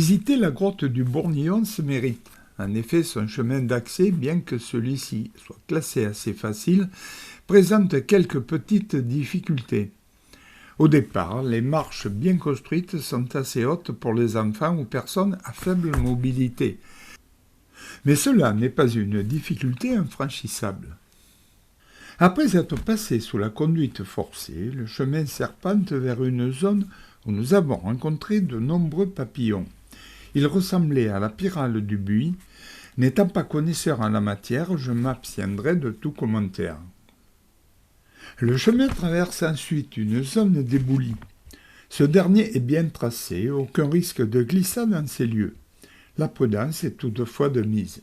Visiter la grotte du Bourgneon se mérite. En effet, son chemin d'accès, bien que celui-ci soit classé assez facile, présente quelques petites difficultés. Au départ, les marches bien construites sont assez hautes pour les enfants ou personnes à faible mobilité. Mais cela n'est pas une difficulté infranchissable. Après être passé sous la conduite forcée, le chemin serpente vers une zone où nous avons rencontré de nombreux papillons. Ils ressemblaient à la pyrale du buis. N'étant pas connaisseur en la matière, je m'abstiendrai de tout commentaire. Le chemin traverse ensuite une zone d'éboulis. Ce dernier est bien tracé, aucun risque de glissade dans ces lieux. La prudence est toutefois de mise.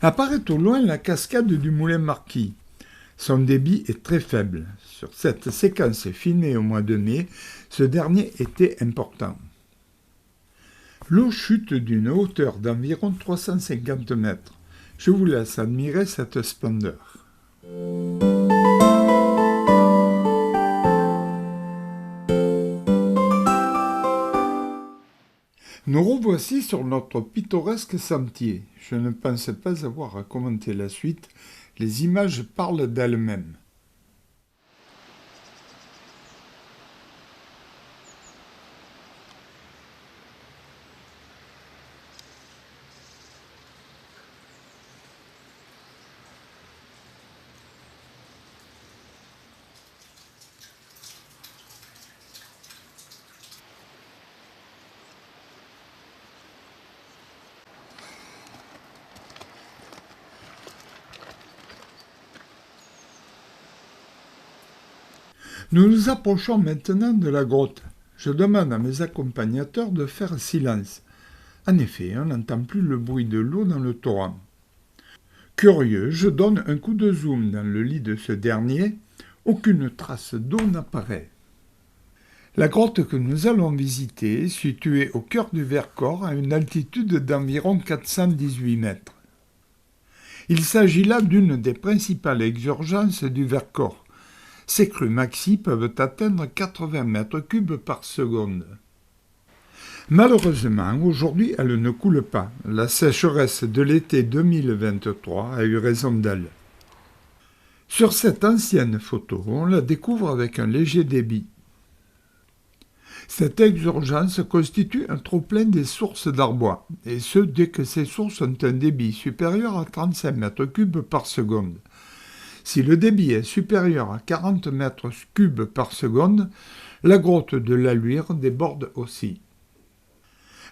Apparaît au loin la cascade du Moulin Marquis. Son débit est très faible. Sur cette séquence filmée au mois de mai, ce dernier était important. L'eau chute d'une hauteur d'environ 350 mètres. Je vous laisse admirer cette splendeur. Nous revoici sur notre pittoresque sentier. Je ne pense pas avoir à commenter la suite. Les images parlent d'elles-mêmes. Nous nous approchons maintenant de la grotte. Je demande à mes accompagnateurs de faire silence. En effet, on n'entend plus le bruit de l'eau dans le torrent. Curieux, je donne un coup de zoom dans le lit de ce dernier. Aucune trace d'eau n'apparaît. La grotte que nous allons visiter est située au cœur du Vercors à une altitude d'environ 418 mètres. Il s'agit là d'une des principales exurgences du Vercors. Ces crues maxi peuvent atteindre 80 mètres cubes par seconde. Malheureusement, aujourd'hui, elle ne coule pas. La sécheresse de l'été 2023 a eu raison d'elle. Sur cette ancienne photo, on la découvre avec un léger débit. Cette exurgence constitue un trop-plein des sources d'Arbois, et ce dès que ces sources ont un débit supérieur à 35 mètres cubes par seconde. Si le débit est supérieur à 40 mètres cubes par seconde, la grotte de la Luire déborde aussi.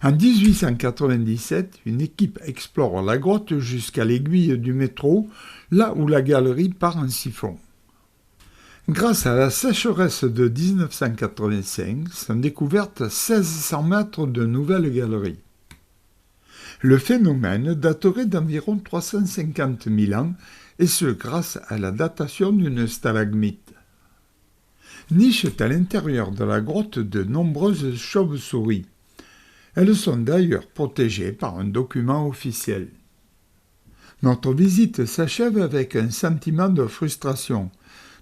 En 1897, une équipe explore la grotte jusqu'à l'aiguille du métro, là où la galerie part en siphon. Grâce à la sécheresse de 1985, sont découvertes 1600 mètres de nouvelles galeries. Le phénomène daterait d'environ 350 000 ans, et ce grâce à la datation d'une stalagmite. Nichent à l'intérieur de la grotte de nombreuses chauves-souris. Elles sont d'ailleurs protégées par un document officiel. Notre visite s'achève avec un sentiment de frustration.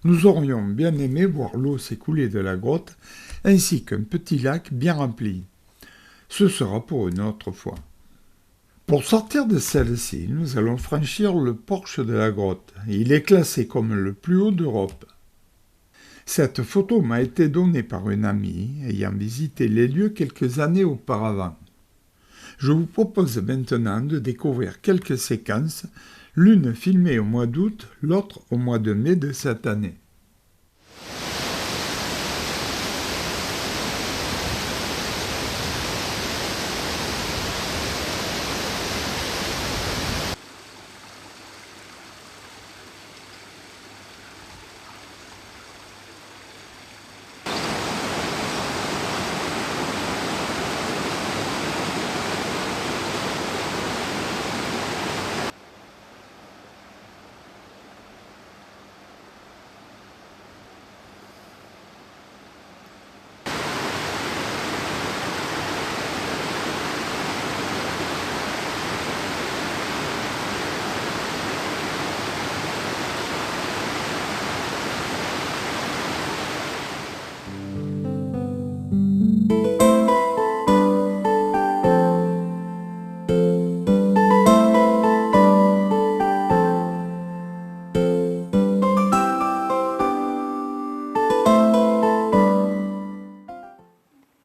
Nous aurions bien aimé voir l'eau s'écouler de la grotte, ainsi qu'un petit lac bien rempli. Ce sera pour une autre fois. Pour sortir de celle-ci, nous allons franchir le porche de la grotte. Il est classé comme le plus haut d'Europe. Cette photo m'a été donnée par une amie ayant visité les lieux quelques années auparavant. Je vous propose maintenant de découvrir quelques séquences, l'une filmée au mois d'août, l'autre au mois de mai de cette année.